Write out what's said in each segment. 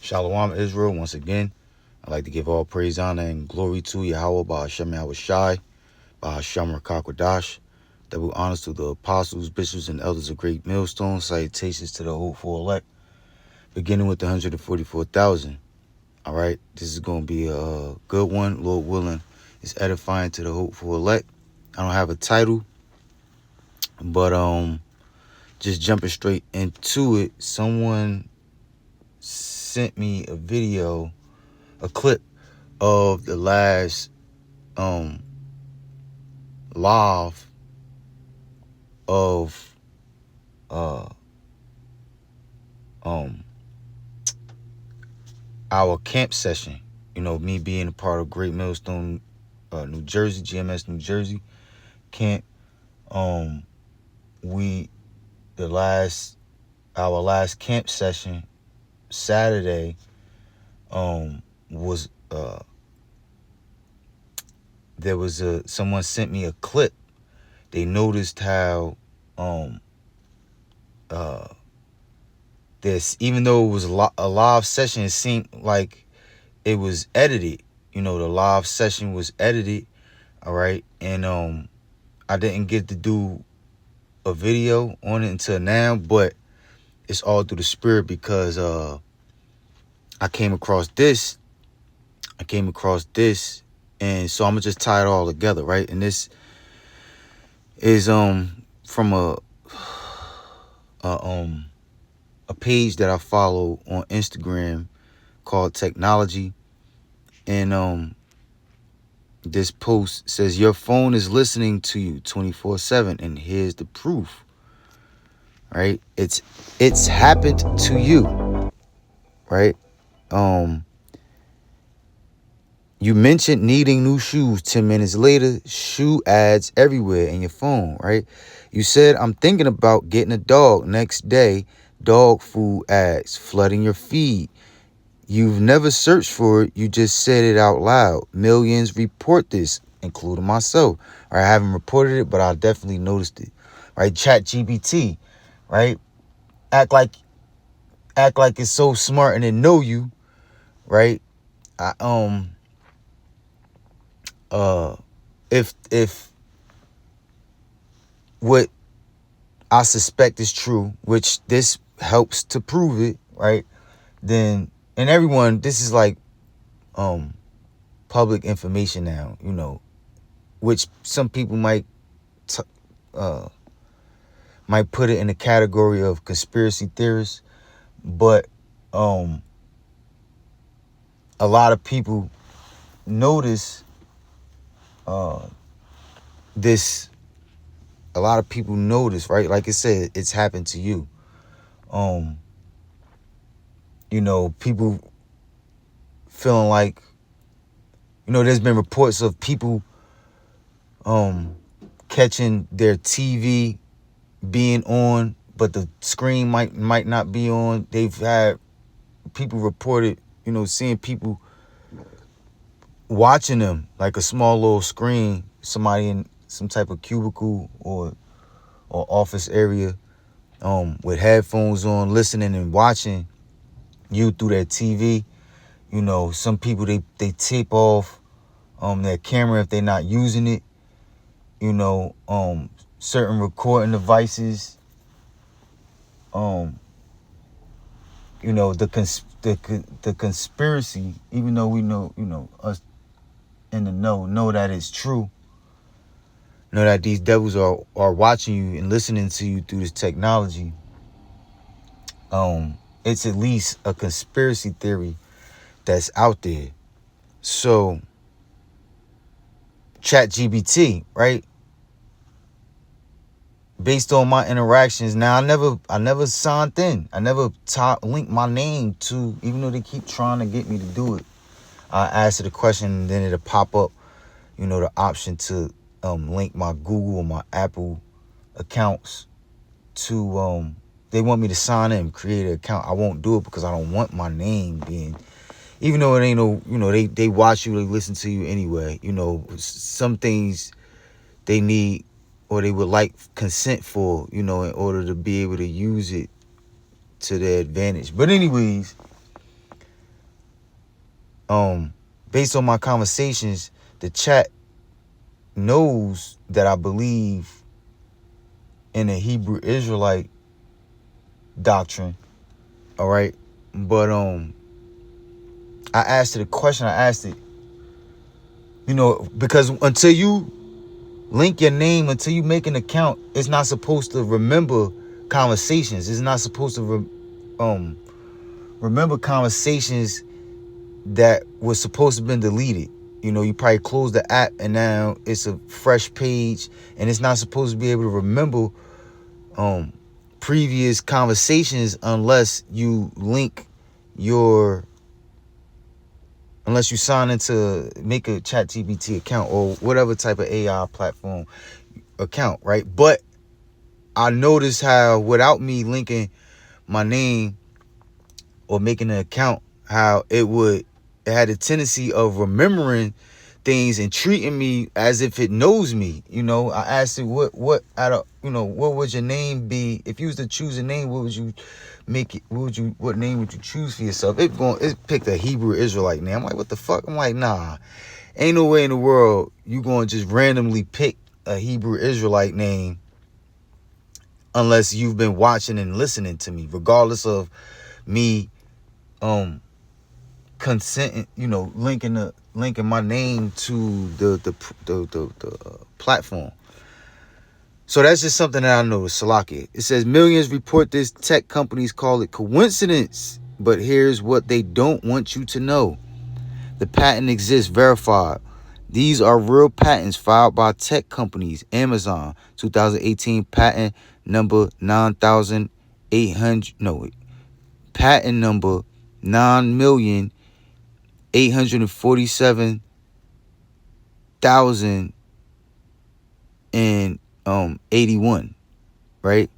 Shalom Israel, once again. I'd like to give all praise, honor, and glory to Yahweh, Ba'ashem Yahushai, Ba'ashem Rakakwadash. Double honors to the apostles, bishops, and elders of Great Millstone. Salutations to the hopeful elect, beginning with the 144,000. All right, this is going to be a good one, Lord willing. It's edifying to the hopeful elect. I don't have a title, but just jumping straight into it. Someone sent me a video, a clip of the last live of our camp session. You know, me being a part of Great Millstone, New Jersey, GMS New Jersey camp. Our last camp session Saturday was there was someone sent me a clip. They noticed how this, even though it was a live session, it seemed like it was edited. You know, the live session was edited. All right, and I didn't get to do a video on it until now, but it's all through the spirit because I came across this, and so I'm gonna just tie it all together, right? And this is from a page that I follow on Instagram called Technology, and this post says your phone is listening to you 24/7, and here's the proof. Right? It's happened to you, right? You mentioned needing new shoes. 10 minutes later, shoe ads everywhere in your phone, right? You said, I'm thinking about getting a dog. Next day, dog food ads flooding your feed. You've never searched for it. You just said it out loud. Millions report this, including myself. Or I haven't reported it, but I definitely noticed it, right? ChatGPT, right? Act like it's so smart and it know you, right? If what I suspect is true, which this helps to prove it, right? Then, and everyone, this is like public information now, you know, which some people might put it in the category of conspiracy theorists, but a lot of people notice this. A lot of people notice, right? Like I said, it's happened to you. You know, people feeling like, you know, there's been reports of people catching their TV being on, but the screen might not be on. They've had people reported, you know, seeing people watching them like a small little screen, somebody in some type of cubicle or office area with headphones on, listening and watching you through their TV. You know, some people they tape off their camera if they're not using it. You know, certain recording devices. You know, the conspiracy, even though we know, you know, us in the know that it's true. Know that these devils are watching you and listening to you through this technology. It's at least a conspiracy theory that's out there. So, ChatGPT, right? Based on my interactions, now I never signed in. I never linked my name to, even though they keep trying to get me to do it. I asked it a question and then it'll pop up, you know, the option to link my Google or my Apple accounts to they want me to sign in, create an account. I won't do it because I don't want my name being, even though it ain't no, you know, they watch you, they listen to you anyway. You know, some things they need or they would like consent for, you know, in order to be able to use it to their advantage. But anyways, based on my conversations, the chat knows that I believe in the Hebrew Israelite doctrine. All right. But I asked it a question. I asked it, because until you link your name, until you make an account, it's not supposed to remember conversations. It's not supposed to remember conversations that was supposed to have been deleted. You probably closed the app and now it's a fresh page, and it's not supposed to be able to remember previous conversations unless you sign into, make a ChatGPT account or whatever type of AI platform account, right? But I noticed how without me linking my name or making an account, how it had a tendency of remembering things and treating me as if it knows me. I asked it, what would your name be if you was to choose a name? What would you make it? What name would you choose for yourself? It picked a Hebrew Israelite name. I'm like, what the fuck? I'm like, nah, ain't no way in the world you gonna just randomly pick a Hebrew Israelite name unless you've been watching and listening to me, regardless of me consenting, linking my name to the platform. So that's just something that I noticed. Salaki. It says millions report this. Tech companies call it coincidence, but here's what they don't want you to know: the patent exists, verified. These are real patents filed by tech companies. Amazon, 2018 patent number 9,800. No, patent number 9,847,081. Right?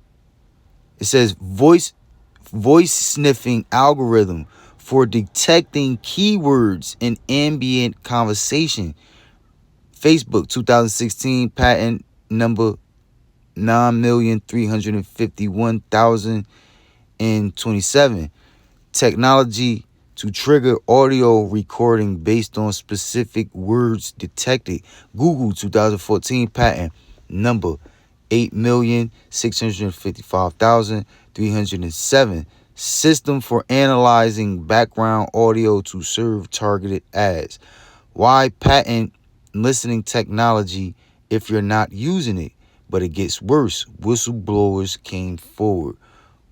It says voice sniffing algorithm for detecting keywords in ambient conversation. Facebook, 2016 patent number 9,351,027. Technology to trigger audio recording based on specific words detected. Google, 2014 patent number 8,655,307. System for analyzing background audio to serve targeted ads. Why patent listening technology if you're not using it? But it gets worse. Whistleblowers came forward.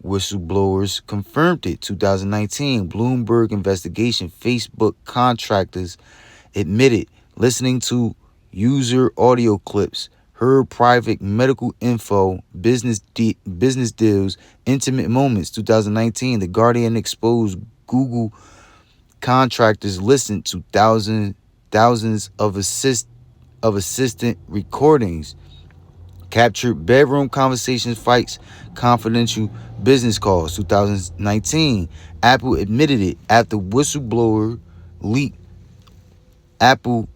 Whistleblowers confirmed it. 2019 Bloomberg investigation. Facebook contractors admitted listening to user audio clips, heard private medical info, business deals, intimate moments. 2019 The Guardian exposed Google contractors listened to thousands of assistant recordings, captured bedroom conversations, fights, confidential business calls. 2019 Apple admitted it after whistleblower leak. Apple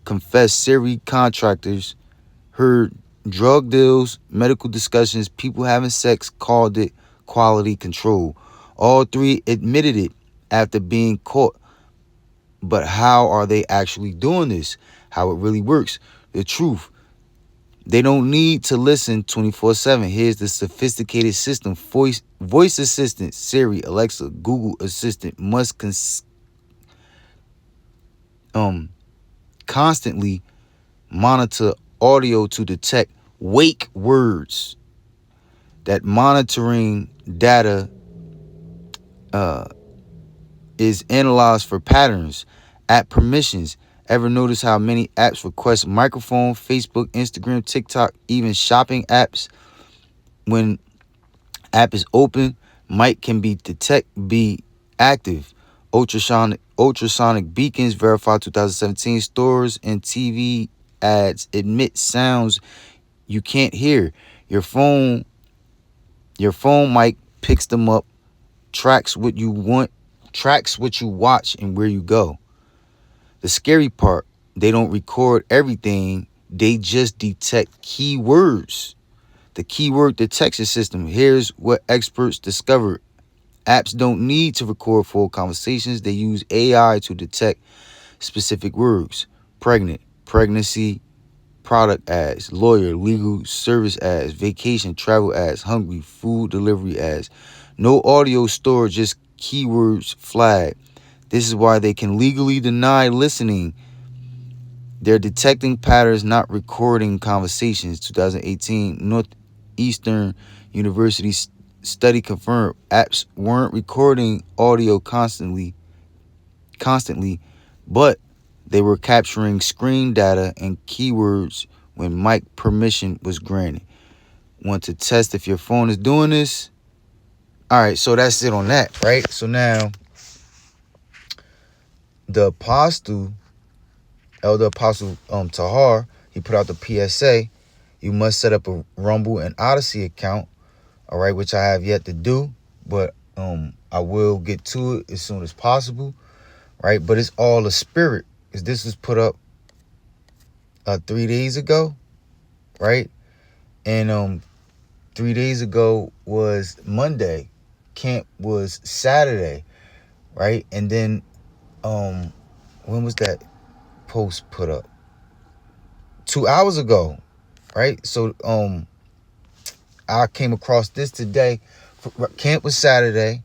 confessed Siri contractors heard drug deals, medical discussions, people having sex, called it quality control. All three admitted it after being caught. But how are they actually doing this? How it really works? The truth. They don't need to listen 24/7. Here's the sophisticated system. Voice assistant, Siri, Alexa, Google Assistant must constantly monitor audio to detect wake words. That monitoring data is analyzed for patterns. App permissions. Ever notice how many apps request microphone? Facebook, Instagram, TikTok, even shopping apps. When app is open, mic can be active. Ultrasonic beacons verified 2017. Stores and TV ads emit sounds you can't hear. Your phone mic picks them up, tracks what you watch and where you go. The scary part, they don't record everything. They just detect keywords. The keyword detection system. Here's what experts discovered Apps don't need to record full conversations. They use AI to detect specific words. Pregnant, pregnancy, product ads, lawyer, legal service ads, vacation, travel ads, hungry, food delivery ads. No audio stored, just keywords flagged. This is why they can legally deny listening. They're detecting patterns, not recording conversations. 2018 Northeastern University study confirmed apps weren't recording audio constantly, but they were capturing screen data and keywords when mic permission was granted. Want to test if your phone is doing this? All right, so that's it on that, right? So now the apostle, Elder Apostle Tahar, he put out the PSA. You must set up a Rumble and Odyssey account, all right, which I have yet to do, but I will get to it as soon as possible, right? But it's all a spirit, because this was put up 3 days ago, right? And 3 days ago was Monday. Camp was Saturday, right? And then when was that post put up? 2 hours ago, right? So I came across this today. Camp was Saturday,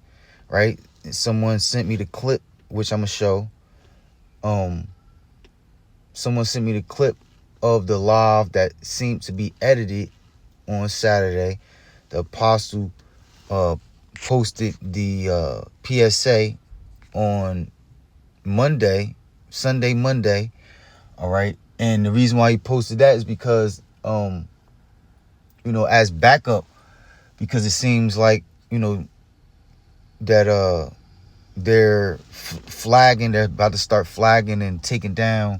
right? Someone sent me the clip, which I'm gonna show. Someone sent me the clip of the live that seemed to be edited on Saturday. The apostle posted the PSA on Sunday, Monday. All right. And the reason why he posted that is because, as backup, because it seems like, that they're flagging, they're about to start flagging and taking down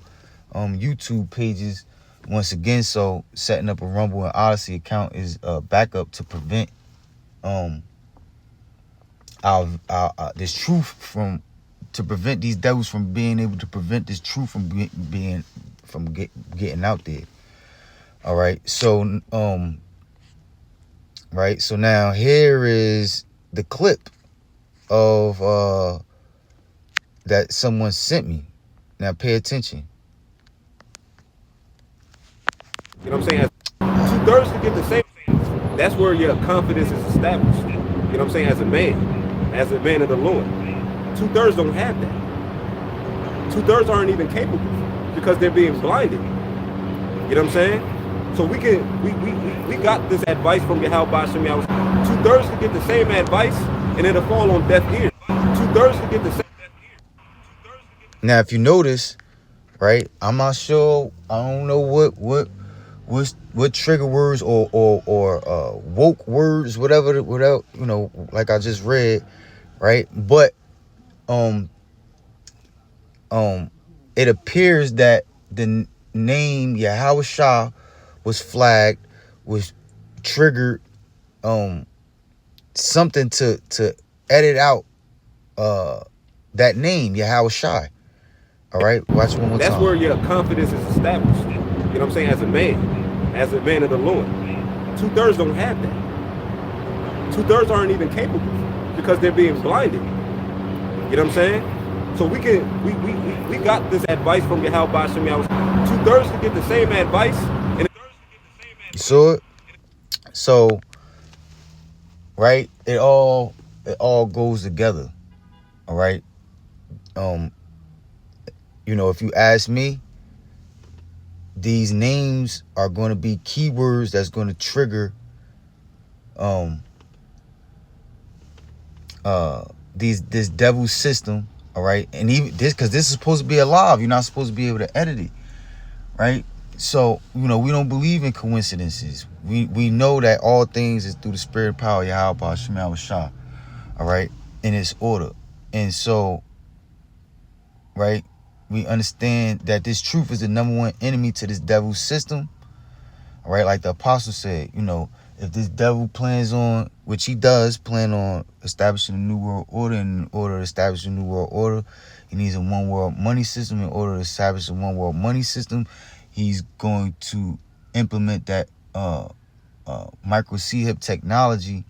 YouTube pages once again. So setting up a Rumble and Odyssey account is a backup to prevent this truth to prevent these devils from being able to prevent this truth from getting out there. All right. So right. So now here is the clip of that someone sent me. Now pay attention. You know what I'm saying? 2/3 to get the same. That's where your confidence is established. You know what I'm saying? As a man of the Lord. 2/3 don't have that. 2/3 aren't even capable because they're being blinded. You know what I'm saying? So we got this advice from Yahweh Shem Yahweh. 2/3 to get the same advice and it'll fall on deaf ears. 2/3 to get the same. Now, if you notice, right, I'm not sure. I don't know what trigger words or woke words, whatever, like I just read, right? But it appears that the name Yahweh Shah was flagged, was triggered, something to edit out that name Yahweh Shai. All right, watch one more time. That's where your confidence is established. You know what I'm saying? As a man of the Lord. 2/3 don't have that. 2/3 aren't even capable because they're being blinded. You know what I'm saying? So we got this advice from Yahweh Shem Yahweh. 2/3 to get the same advice. And you saw it? So, right, it all goes together. All right. If you ask me, these names are going to be keywords that's going to trigger this devil system. All right. And even this, because this is supposed to be alive, you're not supposed to be able to edit it, right? So we don't believe in coincidences. We know that all things is through the spirit of power, Yahweh Shem Yahweh Shah, all right, in its order. And so, right, we understand that this truth is the number one enemy to this devil system. All right, like the apostle said, if this devil plans on, which he does plan on establishing a new world order, and in order to establish a new world order, he needs a one world money system. In order to establish a one world money system, he's going to implement that micro C-HIP technology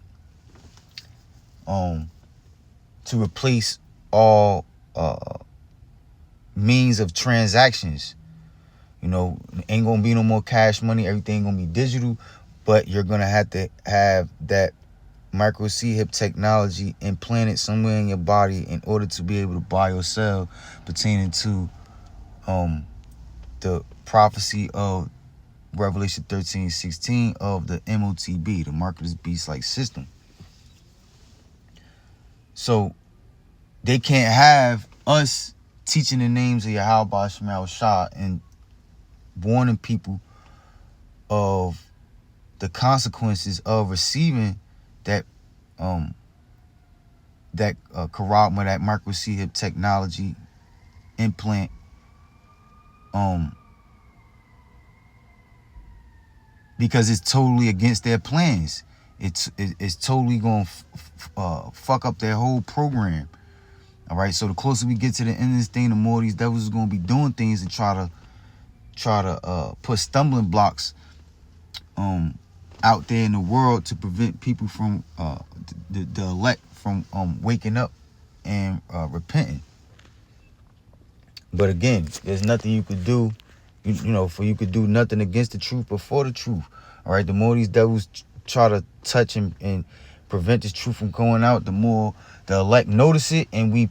to replace all means of transactions. You know, ain't gonna be no more cash money. Everything gonna be digital, but you're gonna have to have that micro C-hip technology implanted somewhere in your body in order to be able to buy or sell pertaining to the prophecy of Revelation 13:16 of the MOTB, the Mark of the Beast-like system. So they can't have us teaching the names of Yahweh Shema Shah and warning people of the consequences of receiving that Karagma, that micro C-hip technology implant, because it's totally against their plans. It's totally going to fuck up their whole program. All right, so the closer we get to the end of this thing, the more these devils is going to be doing things and try to put stumbling blocks out there in the world to prevent people from the elect from waking up and repenting. But again, there's nothing you could do, you could do nothing against the truth but for the truth. All right, the more these devils try to touch and prevent this truth from going out, the more the elect notice it, and we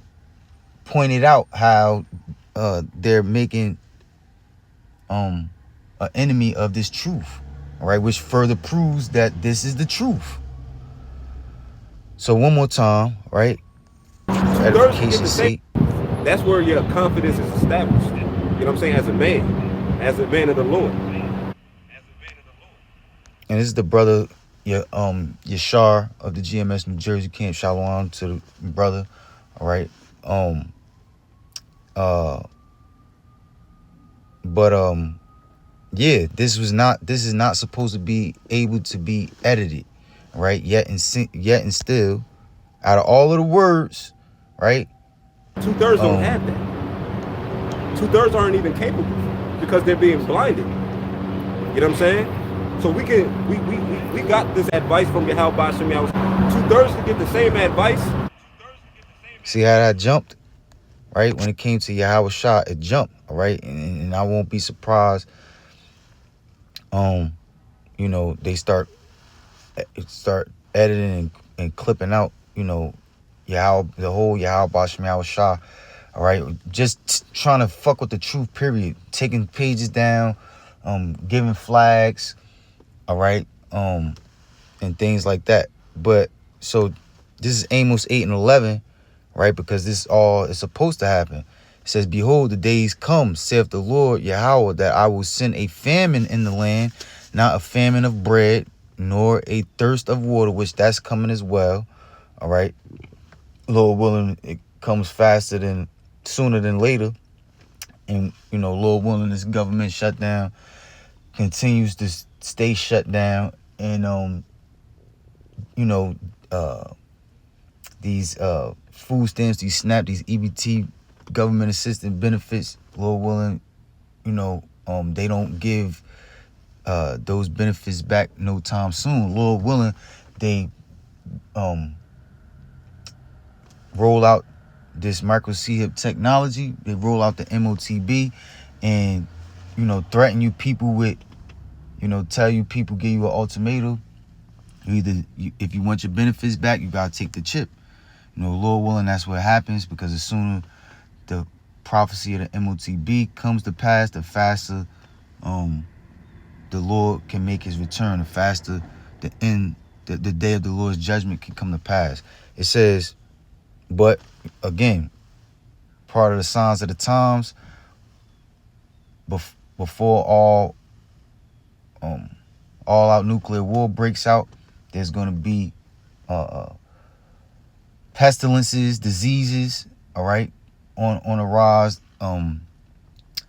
pointed out how they're making an enemy of this truth. All right, which further proves that this is the truth. So one more time, right? Edification's sake. That's where your confidence is established. You know what I'm saying? As a man of the Lord. And this is the brother, Yashar of the GMS New Jersey camp. Shalom to the brother. All right. Yeah, this is not supposed to be able to be edited, right? Yet and still, out of all of the words, right? 2/3 don't have that. 2/3 aren't even capable because they're being blinded. You know what I'm saying? So we got this advice from Yahweh Shema. 2/3 to get the same advice. See how that jumped, right? When it came to Yahweh Shah, it jumped, all right? And I won't be surprised. They start editing and clipping out, the whole Yahweh Shema Shah, all right? Just trying to fuck with the truth, period. Taking pages down, giving flags, all right, and things like that. But so this is Amos 8:11, right? Because this all is supposed to happen. It says, "Behold, the days come, saith the Lord Yahweh, that I will send a famine in the land, not a famine of bread, nor a thirst of water," which that's coming as well. All right. Lord willing, it comes sooner than later. And, Lord willing, this government shutdown continues to stay shut down. And, these food stamps, these SNAP, these EBT government assistance benefits, Lord willing, they don't give those benefits back no time soon. Lord willing, they roll out this micro C-hip technology. They roll out the MOTB and, threaten you people with, tell you people, give you an ultimatum. If you want your benefits back, you got to take the chip. Lord willing, that's what happens, because the sooner the prophecy of the MOTB comes to pass, the faster the Lord can make his return, the faster the day of the Lord's judgment can come to pass. It says, but again, part of the signs of the times, before all out nuclear war breaks out, there's going to be pestilences, diseases, all right, on a rise. A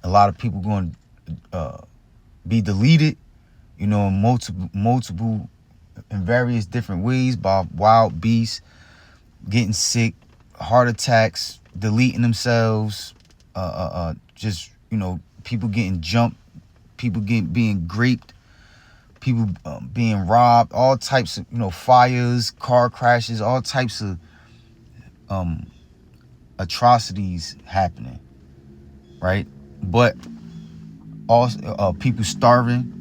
lot of people going to be deleted, in multiple in various different ways by wild beasts, getting sick, heart attacks, deleting themselves, just, people getting jumped, people being raped, people being robbed, all types of, fires, car crashes, all types of atrocities happening, right? But also people starving.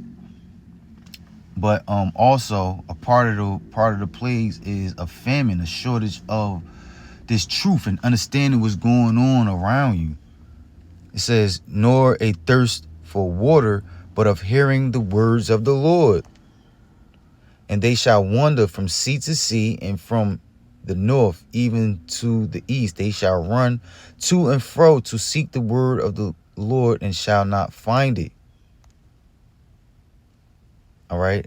But also a part of the plagues is a famine, a shortage of this truth and understanding what's going on around you. It says, nor a thirst for water, but of hearing the words of the Lord. And they shall wander from sea to sea, and from the north even to the east. They shall run to and fro to seek the word of the Lord, and shall not find it. All right.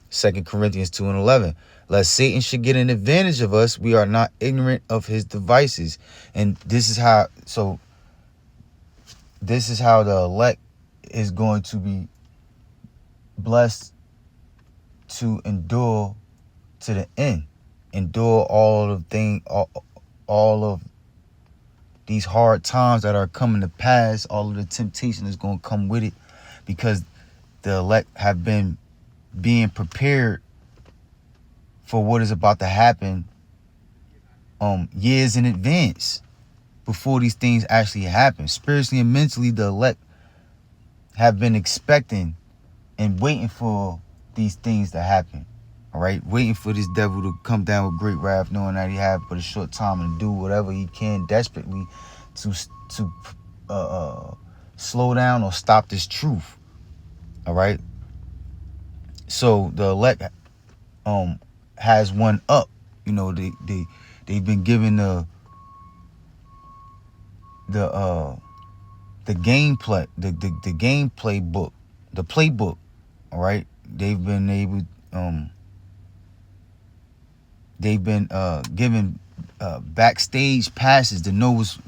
2 Corinthians 2:11. Lest Satan should get an advantage of us, we are not ignorant of his devices. And this is how the elect is going to be blessed to endure to the end. Endure all of these hard times that are coming to pass. All of the temptation is going to come with it, because the elect have been being prepared for what is about to happen years in advance, before these things actually happen. Spiritually and mentally, the elect have been expecting and waiting for these things to happen. All right, waiting for this devil to come down with great wrath, knowing that he have but a short time, and do whatever he can desperately to slow down or stop this truth. All right. So the elect has one up. You know, they've been given the gameplay, the gameplay book, the playbook. All right, they've been able given backstage passes to know what's,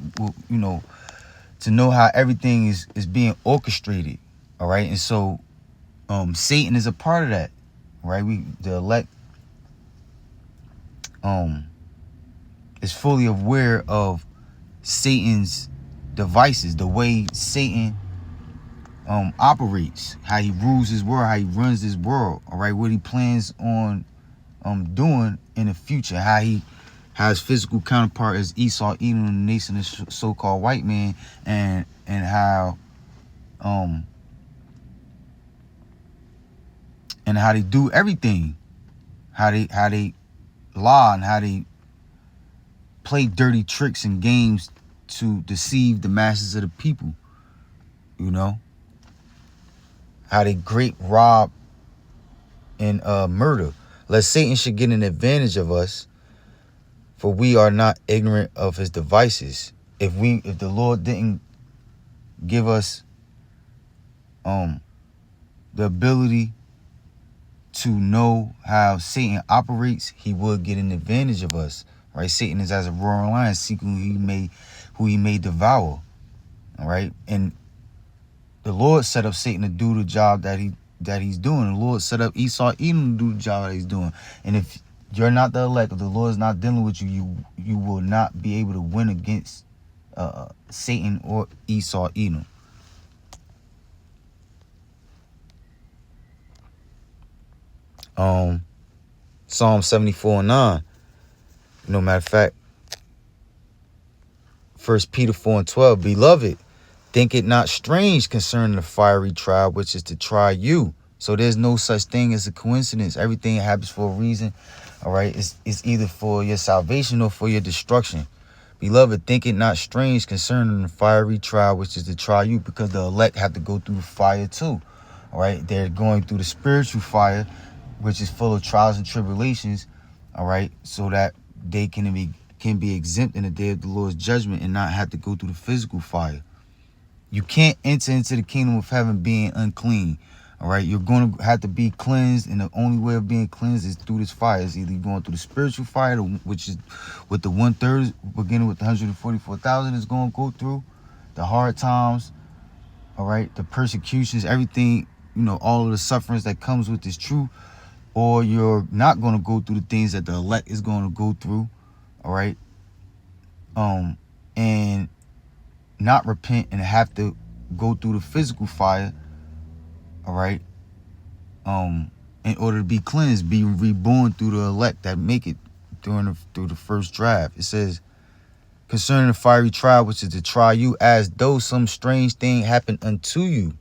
to know how everything is being orchestrated. All right, and so Satan is a part of that. Right, the elect is fully aware of Satan's devices, the way Satan operates, how he rules his world, how he runs his world. All right, what he plans on doing in the future, how his physical counterpart is Esau, Edom, the nation of so-called white man, and how they do everything, how they lie, and how they play dirty tricks and games to deceive the masses of the people. You know, how they great rob and murder. Lest Satan should get an advantage of us, for we are not ignorant of his devices. If the Lord didn't give us the ability to know how Satan operates, he would get an advantage of us. Right? Satan is as a roaring lion, seeking who he may devour. All right, and the Lord set up Satan to do the job that he's doing. The Lord set up Esau, Edom, to do the job that he's doing. And if you're not the elect, if the Lord is not dealing with you, you will not be able to win against Satan or Esau, Edom. Psalm 74:9. No matter of fact, 1 Peter 4:12. Beloved, think it not strange concerning the fiery trial which is to try you. So there's no such thing as a coincidence. Everything happens for a reason. All right, it's either for your salvation or for your destruction. Beloved, think it not strange concerning the fiery trial which is to try you, because the elect have to go through fire too. All right, they're going through the spiritual fire, which is full of trials and tribulations. All right, so that they can be exempt in the day of the Lord's judgment and not have to go through the physical fire. You can't enter into the kingdom of heaven being unclean. All right, you're going to have to be cleansed, and the only way of being cleansed is through this fire. It's either going through the spiritual fire, which is with the 1/3, beginning with the 144,000 is going to go through, the hard times, all right, the persecutions, everything, all of the sufferings that comes with this truth, or you're not going to go through the things that the elect is going to go through, all right, and not repent and have to go through the physical fire, all right, in order to be cleansed, be reborn through the elect that make it through the first draft. It says, concerning the fiery trial, which is to try you, as though some strange thing happened unto you.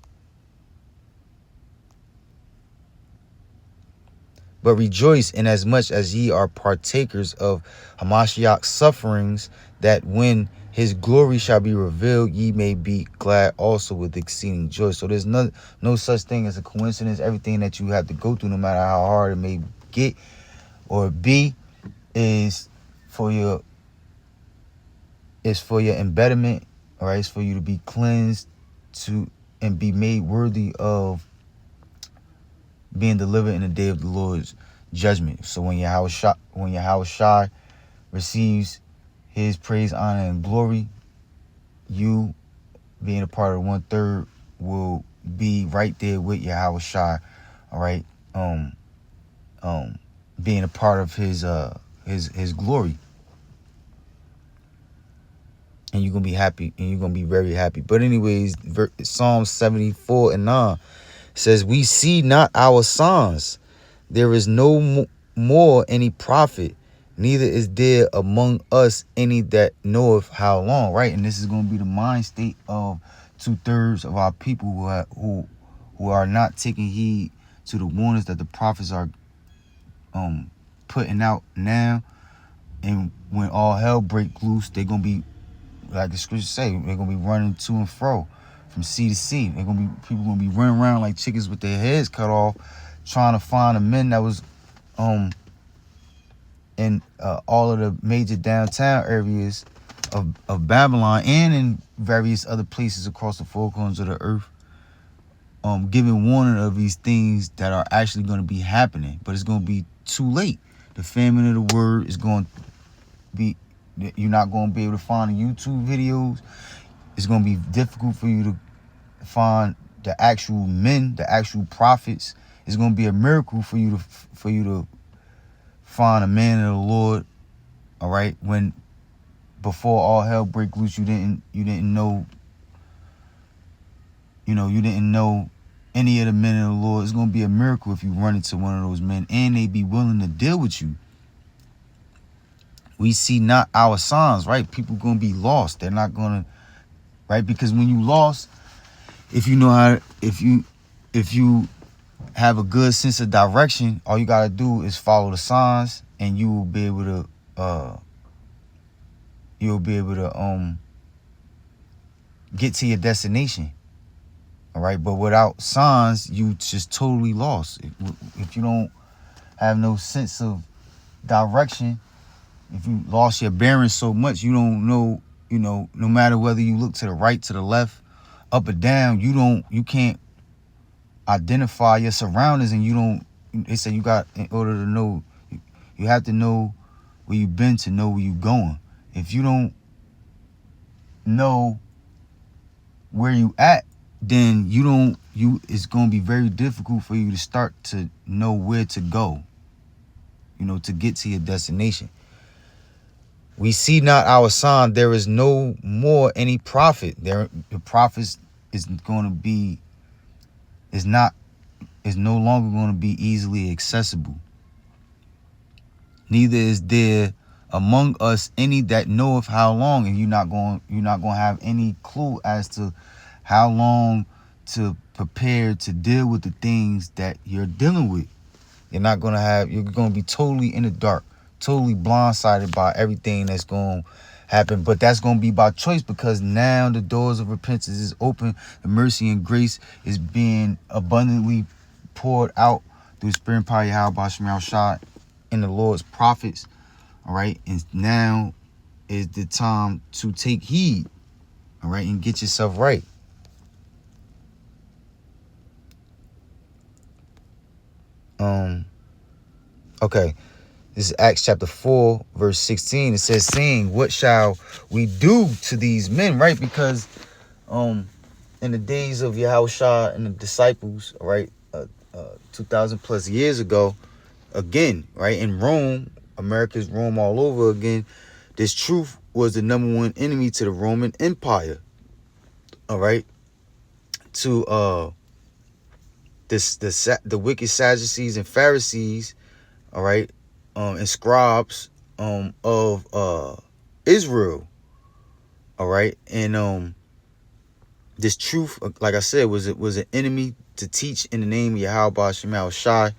But rejoice inasmuch as ye are partakers of Hamashiach's sufferings, that when his glory shall be revealed, ye may be glad also with exceeding joy. So there's no such thing as a coincidence. Everything that you have to go through, no matter how hard it may get or be, is for your embetterment, all right? It's for you to be cleansed and be made worthy of being delivered in the day of the Lord's judgment. So when Yahweh Shai receives his praise, honor, and glory, you, being a part of 1/3, will be right there with Yahweh Shai, all right? Being a part of his glory. And you're gonna be happy, and you're gonna be very happy. But anyways, Psalm 74:9 says, we see not our sons. There is no more any prophet, neither is there among us any that knoweth how long. Right? And this is going to be the mind state of 2/3 of our people who are not taking heed to the warnings that the prophets are putting out now. And when all hell break loose, they're going to be, like the scriptures say, they're going to be running to and fro from sea to sea. People gonna be running around like chickens with their heads cut off, trying to find the men that was in all of the major downtown areas of Babylon and in various other places across the four corners of the earth, giving warning of these things that are actually going to be happening. But it's going to be too late. The famine of the word is going to be, you're not going to be able to find the YouTube videos. It's going to be difficult for you to find the actual men, the actual prophets. It's going to be a miracle for you to find a man of the Lord. All right, when before all hell break loose, you didn't know. You didn't know any of the men of the Lord. It's going to be a miracle if you run into one of those men and they be willing to deal with you. We see not our signs, right? People going to be lost. They're not going to, right? Because when you lost, if you have a good sense of direction, all you got to do is follow the signs, and you will be able to get to your destination. All right, but without signs, you just totally lost. If you don't have no sense of direction, if you lost your bearings so much, you don't know, no matter whether you look to the right, to the left, up or down, you can't identify your surroundings, and they say you got, in order to know, you have to know where you've been to know where you're going. If you don't know where you at, then it's going to be very difficult for you to start to know where to go, to get to your destination. We see not our sign. There is no more any prophet. The prophets is no longer going to be easily accessible. Neither is there among us any that knoweth how long, and you're not going to have any clue as to how long to prepare to deal with the things that you're dealing with. You're going to be totally in the dark, totally blindsided by everything that's going to happen. But that's going to be by choice, because now the doors of repentance is open. The mercy and grace is being abundantly poured out through the Spirit and power of Yahweh Shai Shai and the Lord's prophets. All right. And now is the time to take heed. All right. And get yourself right. Okay. This is Acts chapter 4, verse 16. It says, saying, what shall we do to these men? Right? Because in the days of Yahweh Shai and the disciples, right, 2,000 plus years ago, again, right, in Rome, America's Rome all over again, this truth was the #1 enemy to the Roman Empire. All right. To the wicked Sadducees and Pharisees, all right, and scribes of Israel, all right, and this truth, like I said, was an enemy to teach in the name of Yahweh Shem Shai,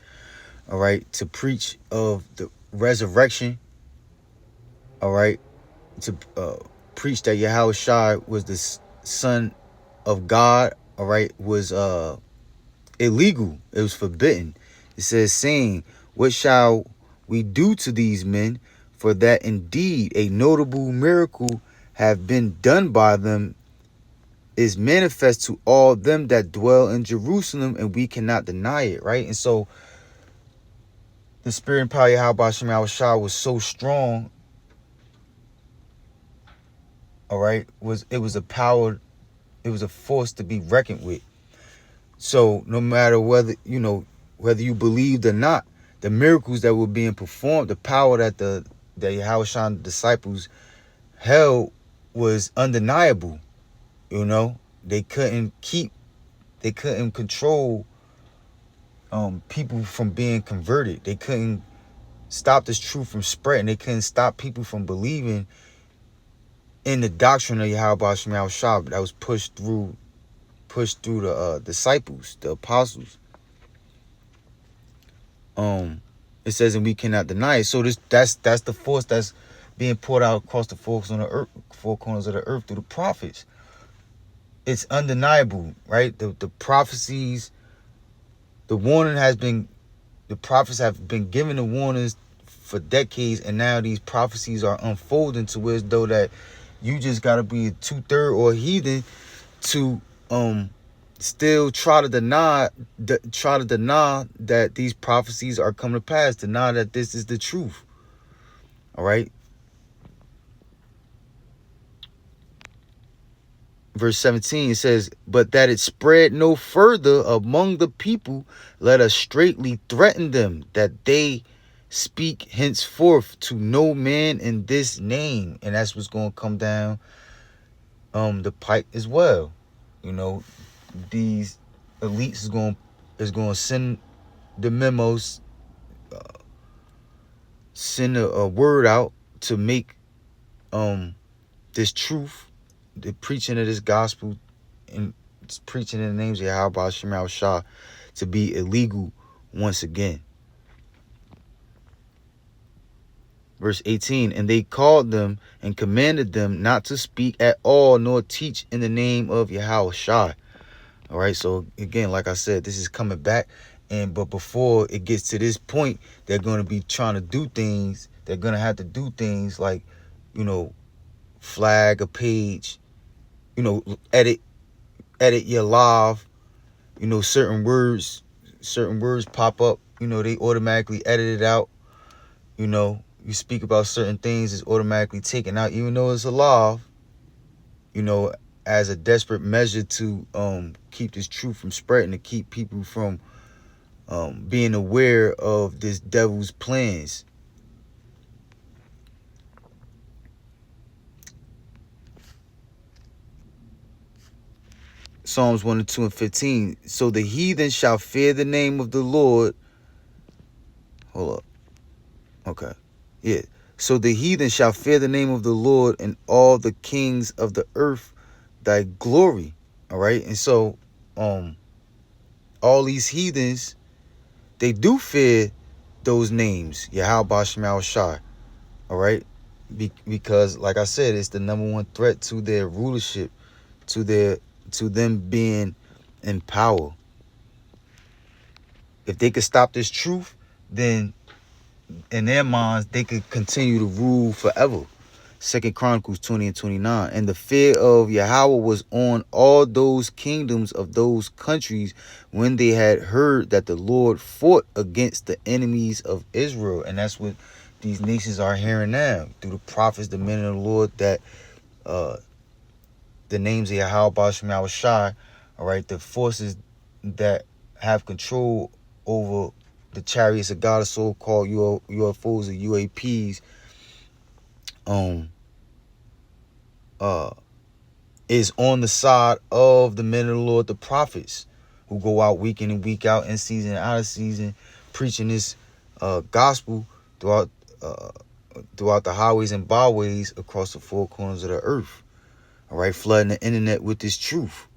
all right, to preach of the resurrection, all right, to preach that Yahweh Shai was the Son of God, all right, was illegal. It was forbidden. It says, saying, what shall we do to these men? For that indeed a notable miracle have been done by them is manifest to all them that dwell in Jerusalem, and we cannot deny it, right? And so the spirit and power of Yahweh Shem Shah was so strong, all right, it was a power, it was a force to be reckoned with. So no matter whether you believed or not, the miracles that were being performed, the power that the Yahweh Shah disciples held was undeniable. They couldn't control people from being converted. They couldn't stop this truth from spreading. They couldn't stop people from believing in the doctrine of Yahweh Shem Shah that was pushed through the disciples, the apostles. It says, and we cannot deny it. So that's the force that's being poured out across the four corners of the earth through the prophets. It's undeniable, right? The prophecies, the prophets have been given the warnings for decades, and now these prophecies are unfolding to where as though that you just gotta be a 2/3 or a heathen to still try to deny that these prophecies are coming to pass, deny that this is the truth. All right. Verse 17, it says, but that it spread no further among the people, let us straightly threaten them that they speak henceforth to no man in this name. And that's what's going to come down the pipe as well. These elites is going to send the memos, send a word out to make this truth, the preaching of this gospel and preaching in the names of Yahweh Shem Shah, to be illegal once again. Verse 18, and they called them and commanded them not to speak at all, nor teach in the name of Yahweh Shah. All right, so again, like I said, this is coming back. But before it gets to this point, they're going to be trying to do things. They're going to have to do things like, flag a page, edit your live, certain words pop up, they automatically edit it out. You speak about certain things, it's automatically taken out, even though it's a live, as a desperate measure to keep this truth from spreading, to keep people from being aware of this devil's plans. Psalms 1 and 2 and 15. So the heathen shall fear the name of the Lord. Hold up. Okay. Yeah. So the heathen shall fear the name of the Lord, and all the kings of the earth thy glory. All right. And so all these heathens, they do fear those names, Yahweh Shem Shai. All right. Because like I said, it's the number one threat to their rulership, to them being in power. If they could stop this truth, then in their minds they could continue to rule forever. 2 Chronicles 20 and 29. And the fear of Yahweh was on all those kingdoms of those countries when they had heard that the Lord fought against the enemies of Israel. And that's what these nations are hearing now through the prophets, the men of the Lord, that the names of Yahweh Shem Shai, all right, the forces that have control over the chariots of God, so-called UFOs or UAPs, is on the side of the men of the Lord, the prophets, who go out week in and week out, in season and out of season, preaching this gospel throughout the highways and byways across the four corners of the earth. All right, flooding the internet with this truth.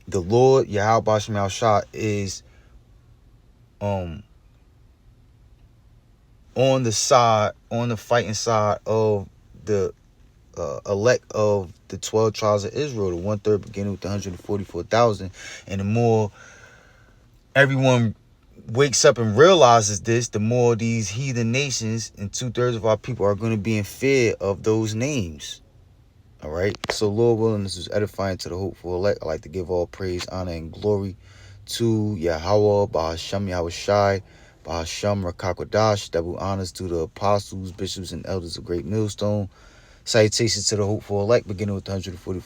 The Lord Yahweh Shem Shah is on the fighting side of the elect of the 12 tribes of Israel, the 1/3 beginning with the 144,000. And the more everyone wakes up and realizes this, the more these heathen nations and 2/3 of our people are going to be in fear of those names. All right. So, Lord willing, this is edifying to the hopeful elect. I like to give all praise, honor, and glory to Yahweh, Bahashem Yahweh Shai, Bahashem Rakakwadash. Double honors to the apostles, bishops, and elders of Great Millstone. Salutations to the hopeful elect, beginning with the 144.